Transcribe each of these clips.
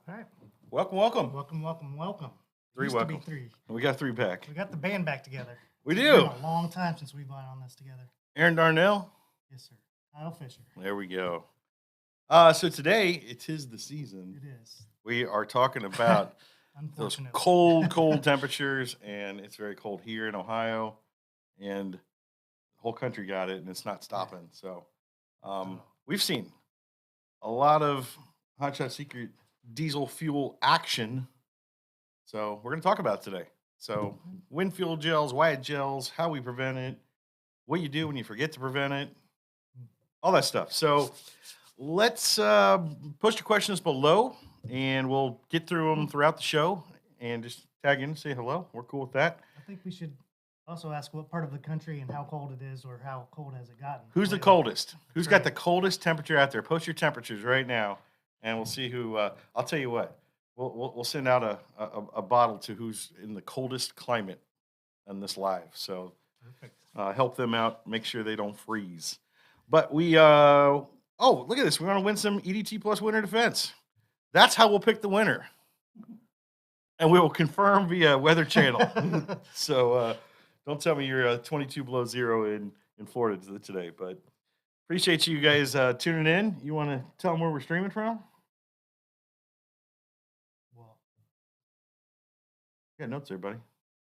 All right. Welcome, welcome. Welcome. Three Used to be welcome. three. We got three back. We got the band back together. We It's do. been a long time since we've been on this together. Aaron Darnell. Yes, sir. Kyle Fisher. There we go. So today it is the season. It is. We are talking about those Unfortunately. cold temperatures, and it's very cold here in Ohio, and the whole country got it, and it's not stopping. So we've seen a lot of Hot Shot Secret diesel fuel action. So we're going to talk about it today. So wind fuel gels, why it gels, how we prevent it, what you do when you forget to prevent it, all that stuff. So let's push your questions below, and we'll get through them throughout the show, and just tag in and say hello. We're cool with that. I think we should also ask what part of the country and how cold it is, or how cold has it gotten. Who's the lately. coldest? Who's got Right. the coldest temperature out there? Post your temperatures right now, and we'll see who. I'll tell you what. We'll send out a bottle to who's in the coldest climate on this live. So Perfect. help them out. Make sure they don't freeze. But we oh, look at this. We want to win some EDT Plus Winter Defense. That's how we'll pick the winner. And we will confirm via Weather Channel. So don't tell me you're 22 below zero in Florida today. But appreciate you guys tuning in. You want to tell them where we're streaming from? Well, Got notes there, buddy.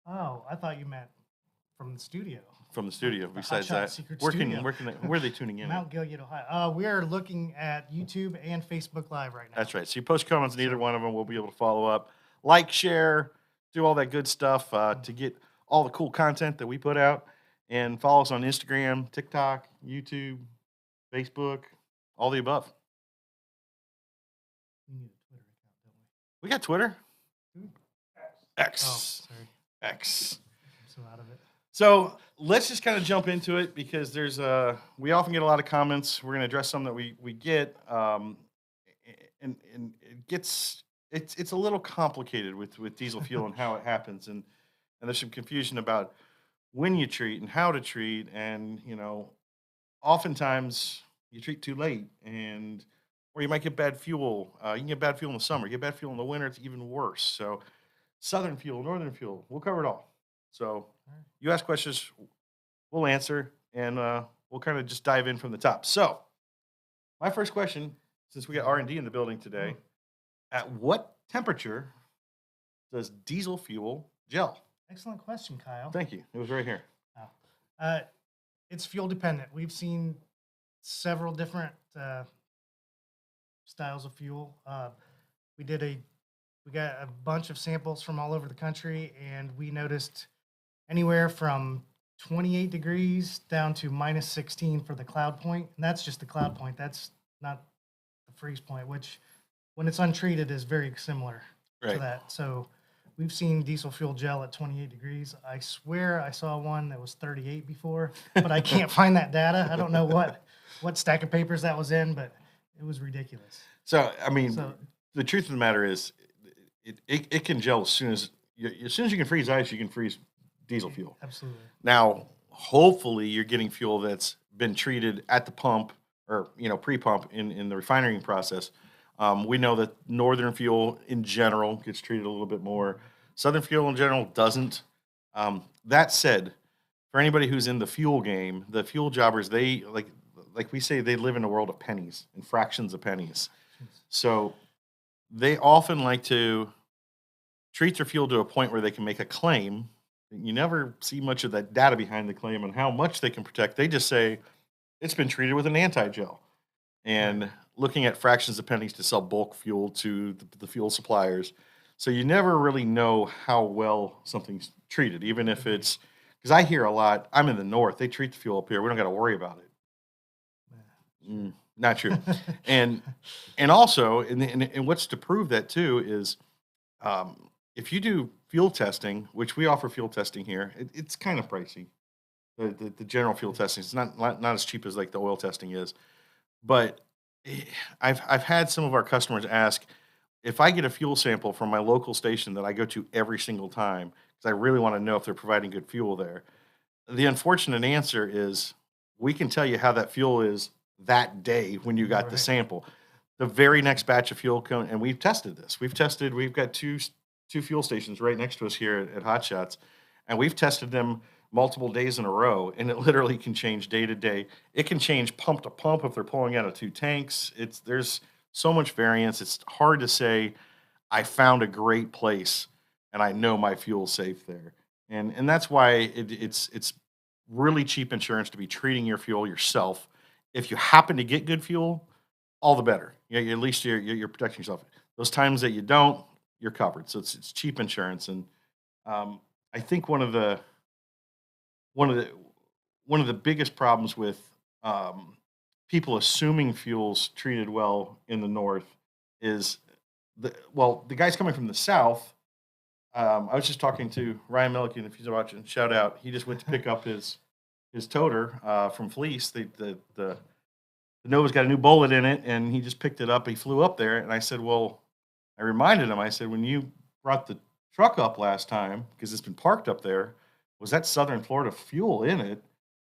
oh, I thought you meant from the studio. From the studio. The Besides Hot Shot that, Secret where Studio. are they tuning in? Mount Gilead, Ohio. We are looking at YouTube and Facebook Live right now. That's right. So you post comments in either one of them. We'll be able to follow up, like, share, do all that good stuff to get all the cool content that we put out. And follow us on Instagram, TikTok, YouTube, Facebook, all the above. We need a Twitter account, don't we? We got Twitter. Oh, X. sorry. X. I'm so out of it. So let's just kind of jump into it, because there's we often get a lot of comments. We're going to address some that we get, and it gets it's a little complicated with diesel fuel and how it happens, and there's some confusion about when you treat and how to treat, and oftentimes you treat too late, and or you might get bad fuel. You can get bad fuel in the summer, get bad fuel in the winter. It's even worse. So southern fuel, northern fuel, we'll cover it all. So you ask questions, we'll answer, and we'll kind of just dive in from the top. So my first question, since we got R&D in the building today, at what temperature does diesel fuel gel? Excellent question, Kyle. Thank you. It was right here. It's fuel dependent. We've seen several different styles of fuel. We got a bunch of samples from all over the country, and we noticed anywhere from 28 degrees down to minus 16 for the cloud point. And that's just the cloud point. That's not the freeze point, which when it's untreated is very similar to Right. that. So we've seen diesel fuel gel at 28 degrees. I swear I saw one that was 38 before, but I can't find that data. I don't know what stack of papers that was in, but it was ridiculous. So, I mean, So the truth of the matter is it can gel as soon as you can freeze ice, you can freeze diesel fuel. absolutely. Now, hopefully, you're getting fuel that's been treated at the pump or pre-pump in the refining process. We know that northern fuel in general gets treated a little bit more. Southern fuel in general doesn't. That said, for anybody who's in the fuel game, the fuel jobbers, they like we say, they live in a world of pennies and fractions of pennies. So they often like to treat their fuel to a point where they can make a claim. You never see much of that data behind the claim and how much they can protect. They just say it's been treated with an anti-gel, and looking at fractions of pennies to sell bulk fuel to the fuel suppliers. So you never really know how well something's treated, even if it's, because I hear a lot, I'm in the north, they treat the fuel up here, we don't got to worry about it. Not true. and also, and what's to prove that too is, if you do fuel testing, which we offer fuel testing here, it's kind of pricey. The general fuel testing, it's not as cheap as like the oil testing is, but I've had some of our customers ask if I get a fuel sample from my local station that I go to every single time, because I really want to know if they're providing good fuel there. The unfortunate answer is we can tell you how that fuel is that day when you got the Right. sample. The very next batch of fuel come, and we've tested this. We've got two fuel stations right next to us here at Hot Shots, and we've tested them multiple days in a row, and it literally can change day to day. It can change pump to pump if they're pulling out of two tanks. There's so much variance. It's hard to say I found a great place and I know my fuel's safe there. And that's why it's really cheap insurance to be treating your fuel yourself. If you happen to get good fuel, all the better. Yeah, at least you're protecting yourself. Those times that you don't, you're covered. So it's cheap insurance. And I think one of the one of the biggest problems with people assuming fuels treated well in the north is the guys coming from the south. I was just talking to Ryan Milliken, if he's watching, shout out. He just went to pick up his toter from Fleece. The Nova's got a new bullet in it, and he just picked it up. He flew up there, and I said, "Well," I reminded him. I said, "When you brought the truck up last time, because it's been parked up there, was that Southern Florida fuel in it?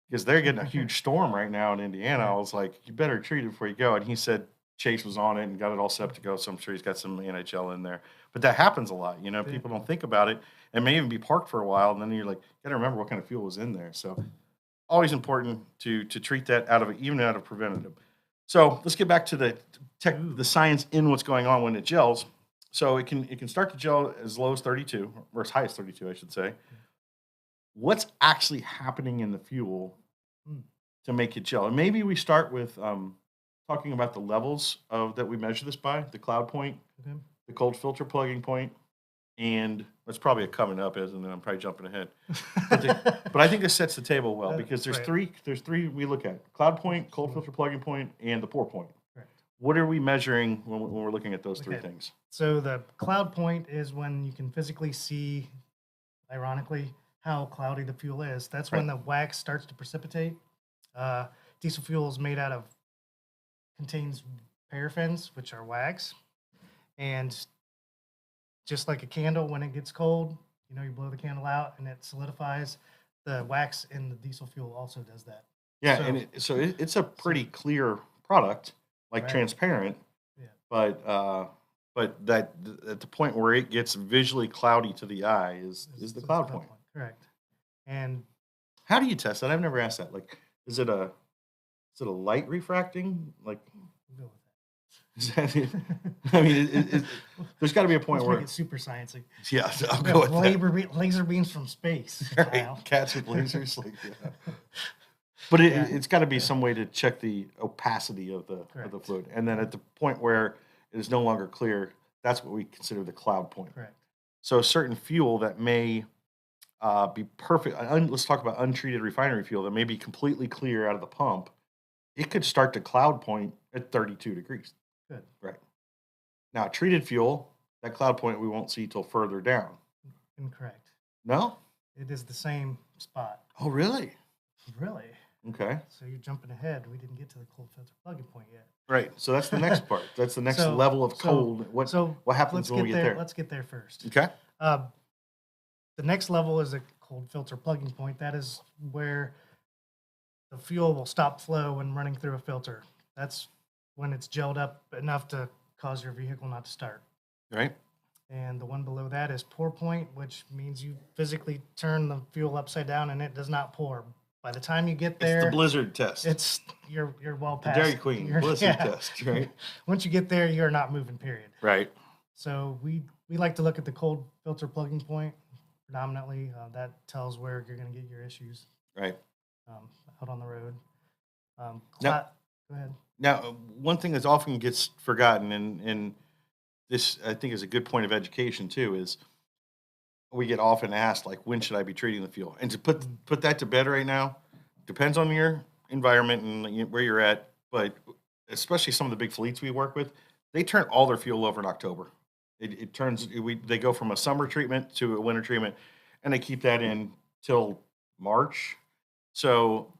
Because they're getting a huge storm right now in Indiana." I was like, "You better treat it before you go." And he said Chase was on it and got it all set up to go. So I'm sure he's got some NHL in there. But that happens a lot. You know, Yeah. people don't think about it and may even be parked for a while. And then you're like, got to remember what kind of fuel was in there. So always important to treat that out of even out of preventative. So let's get back to the science in what's going on when it gels. So it can start to gel as low as 32 or as high as 32, I should say. What's actually happening in the fuel Mm. to make it gel? And maybe we start with talking about the levels of that we measure this by, the cloud point, Okay. the cold filter plugging point, and that's probably a coming up, isn't it? I'm probably jumping ahead. But I think this sets the table well because there's Right. three we look at: cloud point, cold filter plugging point, and the pour point. Correct. What are we measuring when we're looking at those three Okay. things? So the cloud point is when you can physically see, ironically, how cloudy the fuel is. That's when Right. the wax starts to precipitate. Diesel fuel is made out of contains paraffins, which are wax, and just like a candle, when it gets cold, you blow the candle out and it solidifies. The wax in the diesel fuel also does that. Yeah, So, and it's a pretty clear product, like right, transparent, yeah, but that at the point where it gets visually cloudy to the eye is the it's cloud point. correct. And How do you test that? I've never asked that. Like, is it a light refracting? Like, we'll go is that it? with I mean, there's got to be a that. point Let's where, make it super sciencey. yeah, I'll We go have with that. laser beams from space. Right, Kyle. cats with lasers, like, yeah. But Yeah, it's got to be some way to check the opacity of the correct, fluid, and then at the point where it is no longer clear, that's what we consider the cloud point. correct. So, certain fuel that may be perfect. Let's talk about untreated refinery fuel that may be completely clear out of the pump. It could start to cloud point at 32 degrees. Good. Right. Now, treated fuel, that cloud point we won't see till further down. Incorrect. No? It is the same spot. Oh, really? Really? Okay. So you're jumping ahead. We didn't get to the cold filter plugging point yet. Right. So that's the next part. That's the next So- level of so- cold. What happens let's when we get there? Let's get there first. Okay. Uh, the next level is a cold filter plugging point. That is where the fuel will stop flow when running through a filter. That's when it's gelled up enough to cause your vehicle not to start. Right. And the one below that is pour point, which means you physically turn the fuel upside down and it does not pour. By the time you get It's the there, blizzard test. you're well the past Dairy Queen blizzard test, right? Once you get there, you're not moving. Period. Right. So we like to look at the cold filter plugging point predominantly. That tells where you're going to get your issues Right. out on the road. Now- Go ahead. Now, one thing that often gets forgotten, and this I think is a good point of education too, is we get often asked like, when should I be treating the fuel? And to put that to bed right now, depends on your environment and where you're at, but especially some of the big fleets we work with, they turn all their fuel over in October. It turns they go from a summer treatment to a winter treatment, and they keep that in till March. So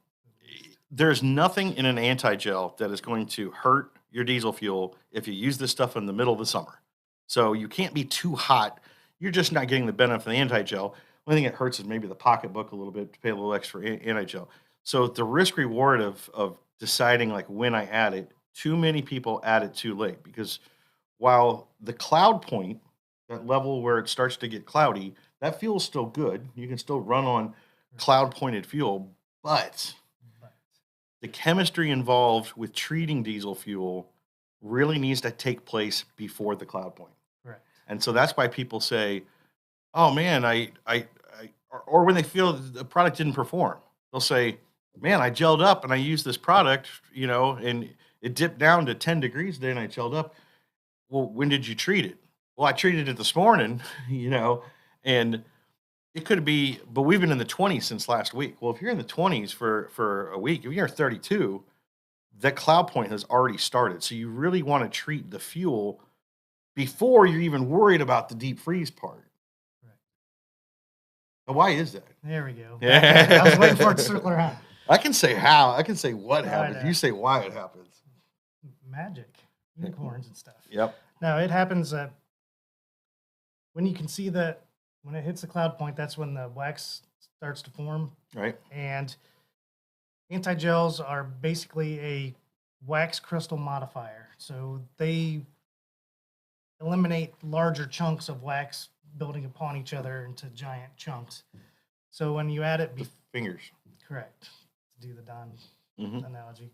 there's nothing in an anti-gel that is going to hurt your diesel fuel if you use this stuff in the middle of the summer. So you can't be too hot. You're just not getting the benefit of the anti-gel. Only thing it hurts is maybe the pocketbook a little bit to pay a little extra anti-gel. So the risk reward of deciding like when I add it too many people add it too late because while the cloud point, that level where it starts to get cloudy, that fuel's still good. You can still run on cloud pointed fuel, but But the chemistry involved with treating diesel fuel really needs to take place before the cloud point. correct. And so that's why people say, "Oh man, or when they feel the product didn't perform, they'll say, "Man, I gelled up and I used this product, and it dipped down to 10 degrees today and I gelled up." Well, when did you treat it? Well, I treated it this morning, and it could be, but we've been in the 20s since last week. Well, if you're in the 20s for a week, if you're 32, that cloud point has already started. So you really want to treat the fuel before you're even worried about the deep freeze part. Correct. Now, why is that? There we go. Yeah. I was waiting for it to circle around. I can say how. I can say what I happens. know. You say why it happens. Magic, unicorns and stuff. Yep. No, it happens when you can see that when it hits the cloud point, that's when the wax starts to form. Right. And anti-gels are basically a wax crystal modifier. So they eliminate larger chunks of wax building upon each other into giant chunks. So when you add it, The fingers. correct, to do the Don Hmm. analogy,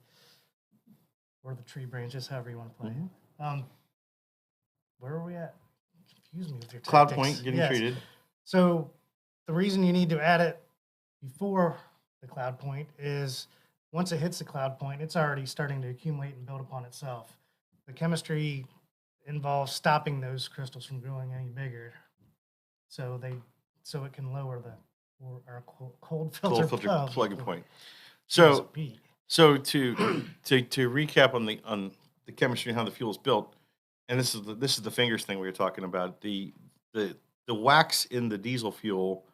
or the tree branches, however you want to play Mhm. it. Where are we at? Confuse me with your Cloud tactics. point getting Yes. treated. So the reason you need to add it before the cloud point is once it hits the cloud point, it's already starting to accumulate and build upon itself. The chemistry involves stopping those crystals from growing any bigger, so it can lower the or cold filter, Cold filter plugging point. So So to to recap on the chemistry and how the fuel is built, and this is the fingers thing we were talking about. The wax in the diesel fuel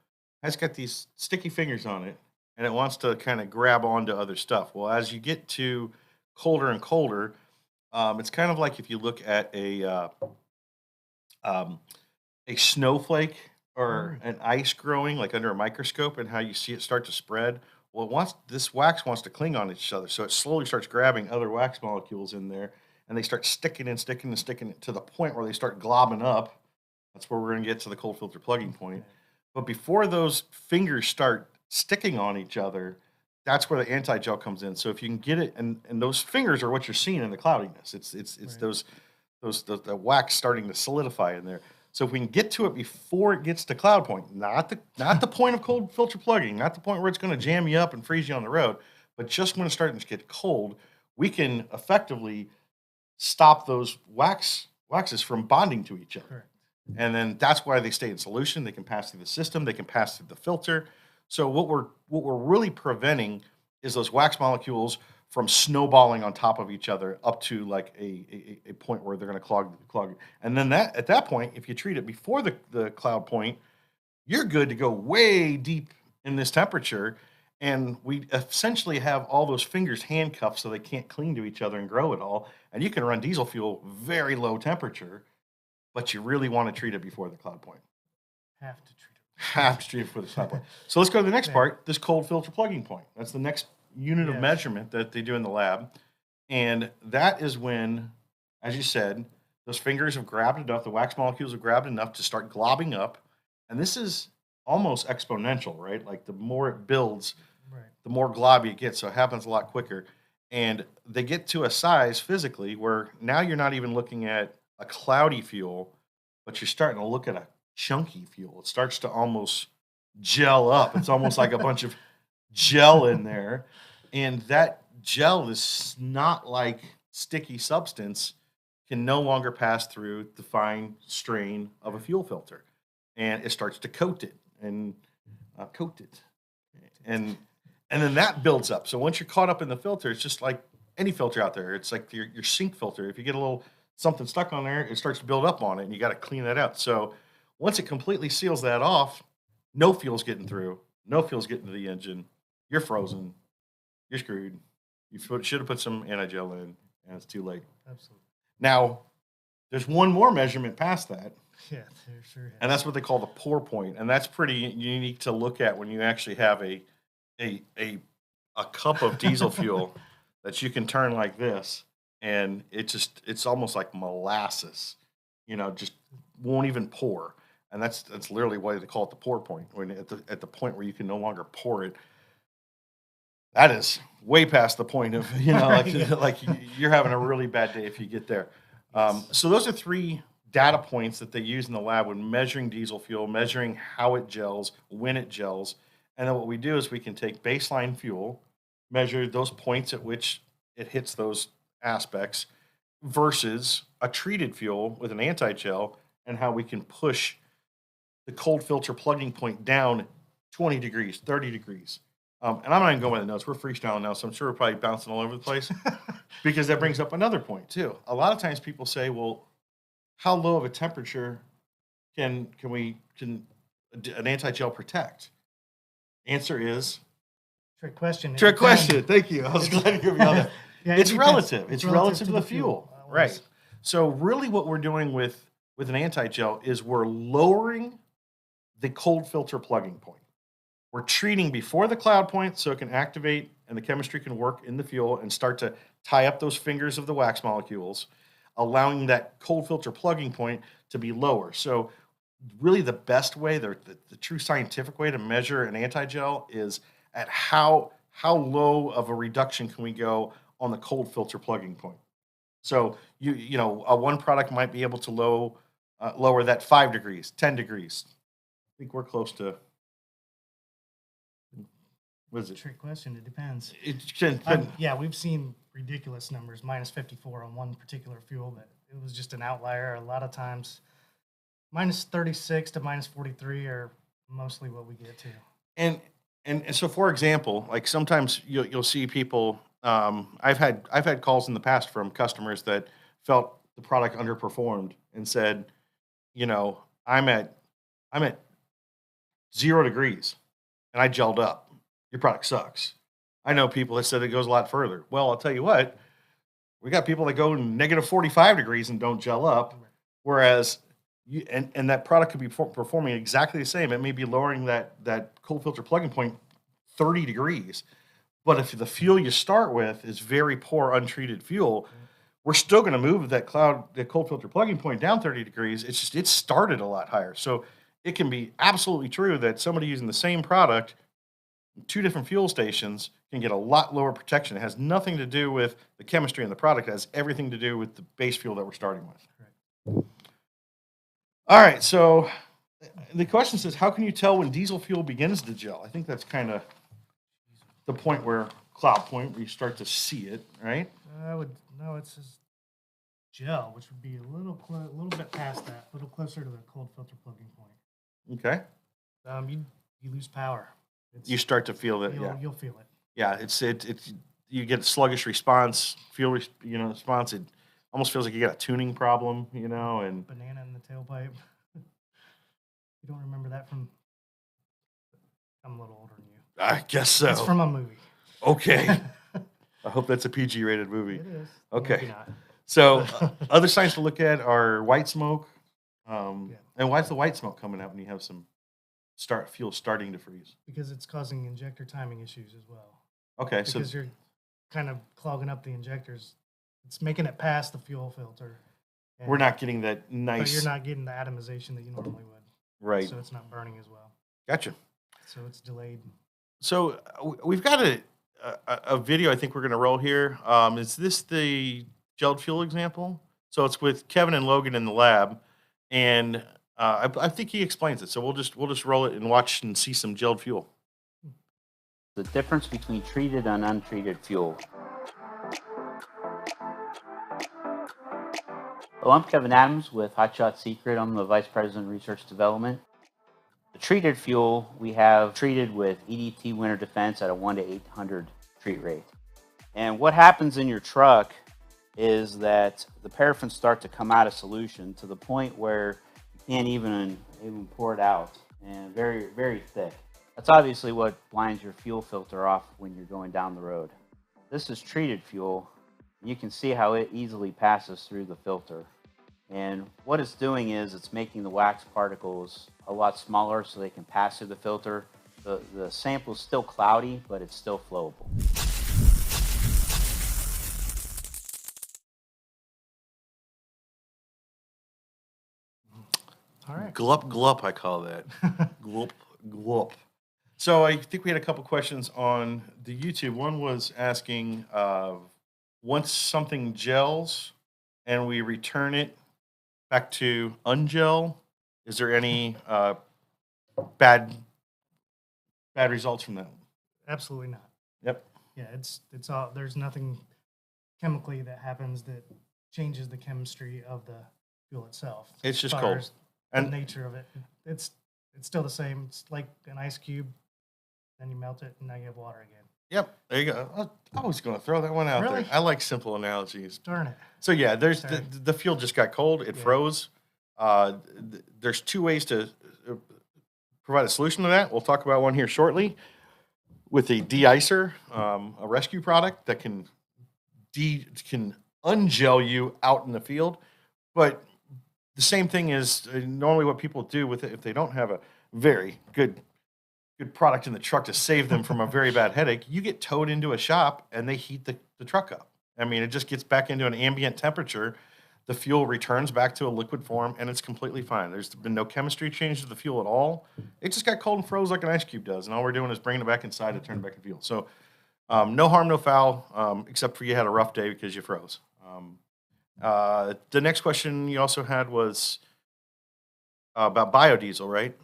has got these sticky fingers on it, and it wants to kind of grab onto other stuff. Well, as you get to colder and colder, it's kind of like if you look at um, a snowflake or an ice growing like under a microscope, and how you see it start to spread. Well, this wax wants to cling on each other, so it slowly starts grabbing other wax molecules in there, and they start sticking and sticking and sticking to the point where they start globbing up. That's where we're going to get to the cold filter plugging point. But before those fingers start sticking on each other, that's where the anti-gel comes in. So if you can get it, and those fingers are what you're seeing in the cloudiness. It's Right. the wax starting to solidify in there. So if we can get to it before it gets to cloud point, not the point of cold filter plugging, not the point where it's going to jam you up and freeze you on the road, but just when it's starting to get cold, we can effectively stop those waxes from bonding to each other. correct. And then that's why they stay in solution. They can pass through the system. They can pass through the filter. So what we're really preventing is those wax molecules from snowballing on top of each other up to like a point where they're going to clog. And then at that point, if you treat it before the cloud point, you're good to go way deep in this temperature. And we essentially have all those fingers handcuffed so they can't cling to each other and grow at all. And you can run diesel fuel very low temperature, but you really want to treat it before the cloud point. Have to treat it. Have to treat it before the cloud point. So let's go to the next Yeah. part, this cold filter plugging point. That's the next unit of Yes. measurement that they do in the lab. And that is when, as you said, those fingers have grabbed enough, the wax molecules have grabbed enough to start globbing up. And this is almost exponential, right? Like the more it builds, Right. the more globby it gets. So it happens a lot quicker. And they get to a size physically where now you're not even looking at a cloudy fuel, but you're starting to look at a chunky fuel. It starts to almost gel up. It's almost like a bunch of gel in there. And that gel is not like sticky substance, can no longer pass through the fine strain of a fuel filter. And it starts to coat it and coat it. And then that builds up. So once you're caught up in the filter, it's just like any filter out there. It's like your sink filter. If you get a little something stuck on there, it starts to build up on it, and you got to clean that out. So once it completely seals that off, no fuel's getting through. No fuel's getting to the engine. You're frozen. You're screwed. You should have put some anti-gel in, and it's too late. Absolutely. Now, there's one more measurement past that, Yeah, there sure is. and that's what they call the pour point, and that's pretty unique to look at when you actually have a cup of diesel fuel that you can turn like this, and it's almost like molasses, just won't even pour. And that's literally why they call it the pour point. When at the point where you can no longer pour it, that is way past the point of, like, Right, yeah. like you're having a really bad day if you get there. So those are three data points that they use in the lab when measuring diesel fuel, measuring how it gels, when it gels. And then what we do is we can take baseline fuel, measure those points at which it hits those aspects versus a treated fuel with an anti-gel, and how we can push the cold filter plugging point down 20 degrees, 30 degrees. And I'm not even going by the notes. We're freestyling now, so I'm sure we're probably bouncing all over the place because that brings up another point too. A lot of times people say, well, how low of a temperature can an anti-gel protect? Answer is Trick question. It trick depends. question. Thank you. I was glad you gave me all that. Yeah, it It's depends. relative. It's relative to the fuel. Right. Always. So really what we're doing with an anti-gel is we're lowering the cold filter plugging point. We're treating before the cloud point so it can activate and the chemistry can work in the fuel and start to tie up those fingers of the wax molecules, allowing that cold filter plugging point to be lower. So really the best way, the true scientific way to measure an anti-gel is at how low of a reduction can we go on the cold filter plugging point. So one product might be able to lower that 5 degrees, 10 degrees. I think we're close to, what is it? Trick question. It depends. It can, Yeah, we've seen ridiculous numbers, minus 54 on one particular fuel that it was just an outlier. A lot of times, minus 36 to minus 43 are mostly what we get to. and so for example, like sometimes you'll see people. I've had calls in the past from customers that felt the product underperformed and said, I'm at 0 degrees and I gelled up. Your product sucks. I know people that said it goes a lot further. Well, I'll tell you what, we got people that go negative 45 degrees and don't gel up, whereas and that product could be performing exactly the same. It may be lowering that cold filter plugging point 30 degrees. But if the fuel you start with is very poor untreated fuel, we're still going to move the cold filter plugging point down 30 degrees. It's just, it started a lot higher. So it can be absolutely true that somebody using the same product, 2 different fuel stations, can get a lot lower protection. It has nothing to do with the chemistry in the product. It has everything to do with the base fuel that we're starting with. Correct. All right. So the question says, how can you tell when diesel fuel begins to gel? I think that's kind of the point where cloud point, where you start to see it, right? No, it says gel, which would be a little bit past that, a little closer to the cold filter plugging point. Okay. You lose power. You start to feel that. You'll feel it. Yeah. It's you get sluggish response, response. It almost feels like you got a tuning problem, and Banana in the tailpipe. You don't remember that from? I'm a little older than you. I guess so. It's from a movie. Okay. I hope that's a PG rated movie. It is. Okay. Maybe not. So other signs to look at are white smoke. And why is the white smoke coming out when you have some fuel starting to freeze? Because it's causing injector timing issues as well. Okay. Because you're kind of clogging up the injectors. It's making it past the fuel filter. We're not getting that But nice. you're not getting the atomization that you normally would. Right. So it's not burning as well. Gotcha. So it's delayed. So we've got a video I think we're going to roll here. Is this the gelled fuel example? So it's with Kevin and Logan in the lab, and I think he explains it. So we'll just roll it and watch and see some gelled fuel. The difference between treated and untreated fuel. Hello, I'm Kevin Adams with Hotshot Secret. I'm the Vice President of Research Development. The treated fuel we have treated with EDT Winter Defense at a 1 to 800 treat rate. And what happens in your truck is that the paraffins start to come out of solution to the point where you can't even pour it out, and very, very thick. That's obviously what blinds your fuel filter off when you're going down the road. This is treated fuel. You can see how it easily passes through the filter. And what it's doing is it's making the wax particles a lot smaller so they can pass through the filter. The sample is still cloudy, but it's still flowable. All right. Glup, glup, I call that. Glup, glup. So I think we had a couple questions on the YouTube. One was asking, once something gels and we return it back to ungel, is there any bad results from that? Absolutely not. Yep. Yeah, it's all, there's nothing chemically that happens that changes the chemistry of the fuel itself. It's just As far cold. as And the nature of it. It's still the same. It's like an ice cube, then you melt it, and now you have water again. yep, there you go. I was going to throw that one out Really? there. I like simple analogies. Darn it. So yeah, there's Sorry. the fuel just got cold. It Yeah. froze. There's two ways to provide a solution to that. We'll talk about one here shortly with a de-icer, a rescue product that can ungel you out in the field. But the same thing is normally what people do with it if they don't have a very good product in the truck to save them from a very bad headache. You get towed into a shop and they heat the truck up. I mean, it just gets back into an ambient temperature. The fuel returns back to a liquid form and it's completely fine. There's been no chemistry change to the fuel at all. It just got cold and froze like an ice cube does. And all we're doing is bringing it back inside to turn it back into fuel. So no harm, no foul, except for you had a rough day because you froze. The next question you also had was about biodiesel, right?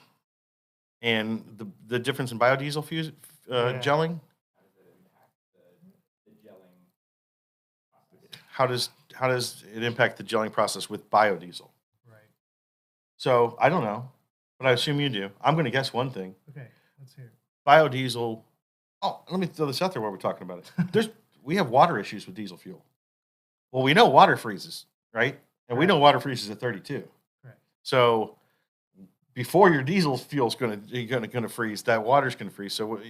And the difference in biodiesel Yeah. gelling. How does it impact the gelling process with biodiesel? Right. So I don't know, but I assume you do. I'm going to guess one thing. Okay, let's hear it. Biodiesel. Oh, let me throw this out there while we're talking about it. We have water issues with diesel fuel. Well, we know water freezes, right? And we know water freezes at 32. Correct. So before your diesel fuel's going to freeze, that water's going to freeze. So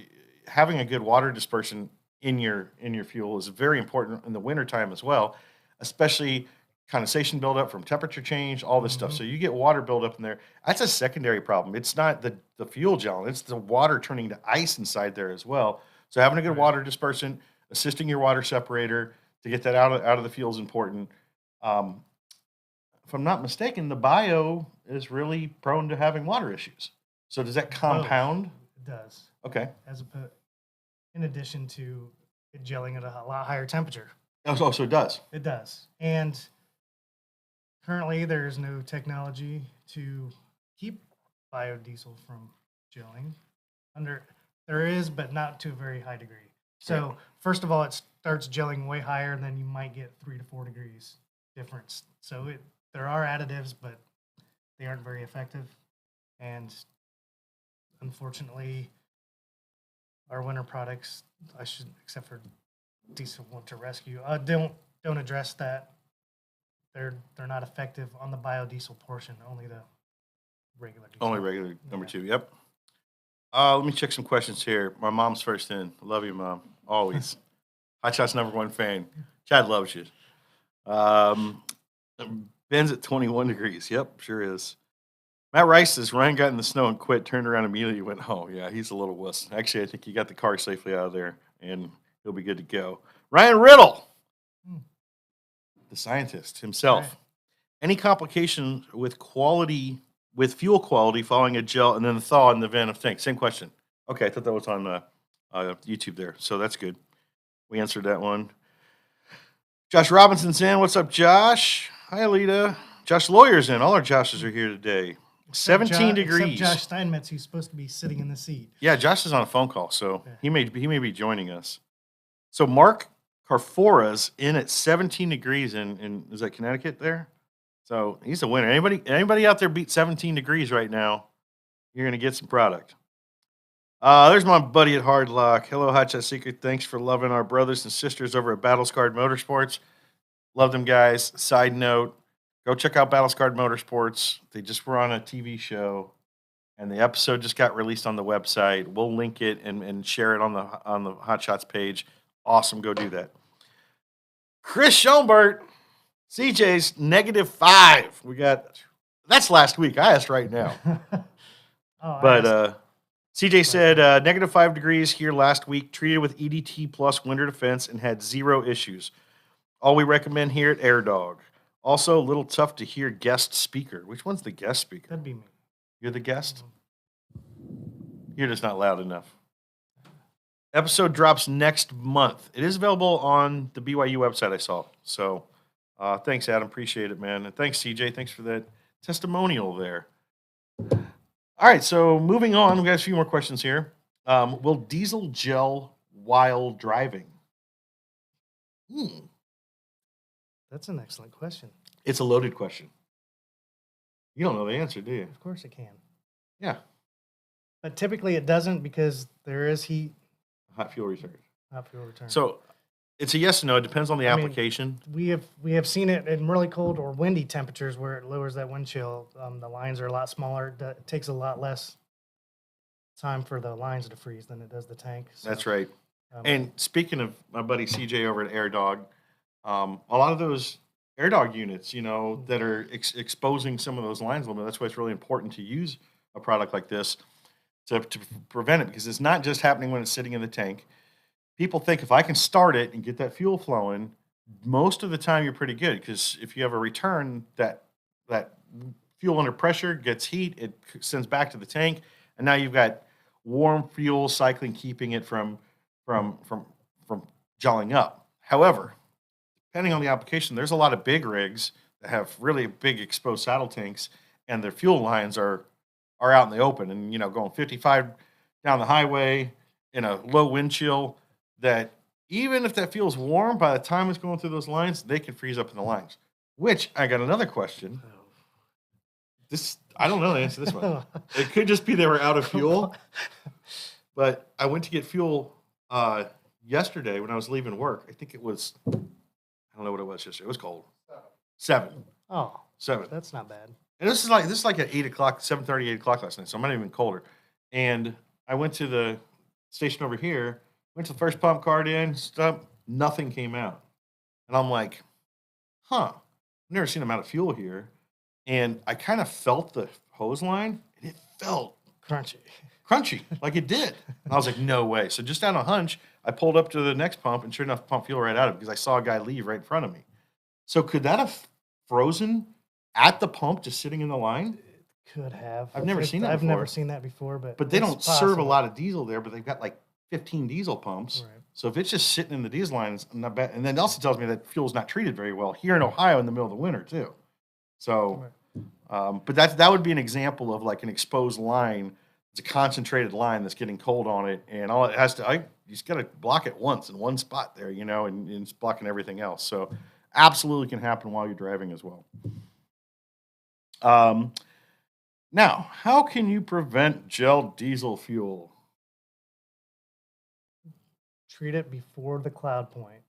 having a good water dispersion in your fuel is very important in the wintertime as well, especially condensation buildup from temperature change, all this stuff. So you get water buildup in there. That's a secondary problem. It's not the fuel gelling, it's the water turning to ice inside there as well. So having a good Right. water dispersant, assisting your water separator to get that out of the fuel is important. If I'm not mistaken, the bio is really prone to having water issues. So does that compound? It does. Okay. In addition to it gelling at a lot higher temperature. Oh, so it does. It does. And currently there's no technology to keep biodiesel from gelling. There is, but not to a very high degree. So first of all, it starts gelling way higher, and then you might get 3 to 4 degrees difference. So there are additives, but they aren't very effective. And unfortunately, our winter products, except for Diesel Winter Rescue, don't address that. They're not effective on the biodiesel portion, only the regular diesel. Only regular number Yeah. 2. Yep. Let me check some questions here. My mom's first in. Love you, Mom. Always. Hot Shot's #1 fan. Chad loves you. Ben's at 21 degrees. Yep, sure is. Matt Rice says Ryan got in the snow and quit, turned around immediately, went home. Yeah, he's a little wuss. Actually, I think he got the car safely out of there, and he'll be good to go. Ryan Riddle, the scientist himself. Right. Any complications with fuel quality following a gel and then the thaw in the van of tank? Same question. Okay, I thought that was on YouTube there, so that's good. We answered that one. Josh Robinson's in. What's up, Josh? Hi, Alita. Josh Lawyer's in. All our Joshes are here today. 17 degrees. Except Josh Steinmetz, who's supposed to be sitting in the seat. Yeah, Josh is on a phone call, so Yeah. he may be joining us. So Mark Carfora's in at 17 degrees in is that Connecticut there? So he's a winner. Anybody out there beat 17 degrees right now, you're gonna get some product. There's my buddy at Hardlock. Hello, Hot Shot Secret. Thanks for loving our brothers and sisters over at Battle Scarred Motorsports. Love them guys. Side note, go check out Battle Scarred Motorsports. They just were on a TV show, and the episode just got released on the website. We'll link it and share it on the Hot Shots page. Awesome, go do that. Chris Schoenbert, CJ's -5. That's last week. I asked right now. But CJ said -5 degrees here last week, treated with EDT plus winter defense and had 0 issues. All we recommend here at Air Dog. Also, a little tough to hear guest speaker. Which one's the guest speaker? That'd be me. You're the guest? You're just not loud enough. Episode drops next month. It is available on the BYU website, I saw. So thanks, Adam. Appreciate it, man. And thanks, CJ. Thanks for that testimonial there. All right, so moving on. We got a few more questions here. Will diesel gel while driving? That's an excellent question. It's a loaded question. You don't know the answer, do you? Of course it can. Yeah. But typically it doesn't because there is heat, Hot fuel research. hot fuel return. So it's a yes or no. It depends on the I mean, application. we have seen it in really cold or windy temperatures where it lowers that wind chill. The lines are a lot smaller. It takes a lot less time for the lines to freeze than it does the tank. So, That's right. and And speaking of my buddy CJ over at AirDog, a lot of those AirDog units, that are exposing some of those lines a little bit, that's why it's really important to use a product like this to prevent it, because it's not just happening when it's sitting in the tank. People think if I can start it and get that fuel flowing, most of the time you're pretty good, because if you have a return, that fuel under pressure gets heat, it sends back to the tank, and now you've got warm fuel cycling, keeping it from gelling up. However, depending on the application, there's a lot of big rigs that have really big exposed saddle tanks, and their fuel lines are out in the open, and going 55 down the highway in a low wind chill, that even if that fuel's warm, by the time it's going through those lines, they can freeze up in the lines. Which, I got another question. I don't know the answer to this one. It could just be they were out of fuel. But I went to get fuel yesterday when I was leaving work. I think it was, I don't know what it was yesterday. It was cold. 7. oh, 7. that's not bad. And this is like at 8 o'clock, 7:30, 8 o'clock last night. So I'm not even colder. And I went to the station over here, went to the first pump card in, stopped, nothing came out. And I'm like, I've never seen them out of fuel here. And I kind of felt the hose line, and it felt crunchy, like it did. And I was like, no way. So just on a hunch, I pulled up to the next pump, and sure enough, pump fuel right out of it because I saw a guy leave right in front of me. So could that have frozen at the pump, just sitting in the line? Could have. I've never seen that I've before. never seen that before, but But they it's don't serve a possible. lot of diesel there, but they've got like 15 diesel pumps. Right. So if it's just sitting in the diesel lines, not bad. And then it also tells me that fuel's not treated very well here in Ohio in the middle of the winter too. So, but that would be an example of like an exposed line. It's a concentrated line that's getting cold on it, and all it has to, you just got to block it once in one spot there, and it's blocking everything else. So, absolutely can happen while you're driving as well. Now, how can you prevent gel diesel fuel? Treat it before the cloud point.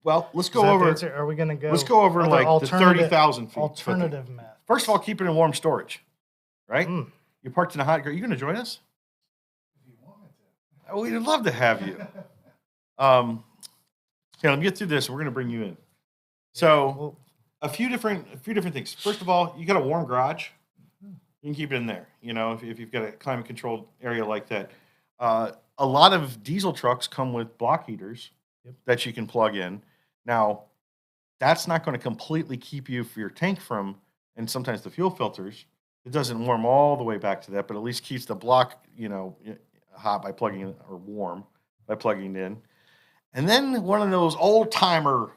Well, let's Is go that the over. answer? Are we going to go? Let's go over other like the alternative- 30,000 feet. Alternative method. First of all, keep it in warm storage, right? Mm. You parked in a hot. Are you going to join us? We'd love to have you. Okay, let me get through this. We're going to bring you in. So, Well, a few different things. First of all, you got a warm garage. You can keep it in there. If you've got a climate controlled area like that. A lot of diesel trucks come with block heaters that you can plug in. Now, that's not going to completely keep you for your tank from, and sometimes the fuel filters. It doesn't warm all the way back to that, but at least keeps the block, hot by plugging in, or warm by plugging it in. And then one of those old timer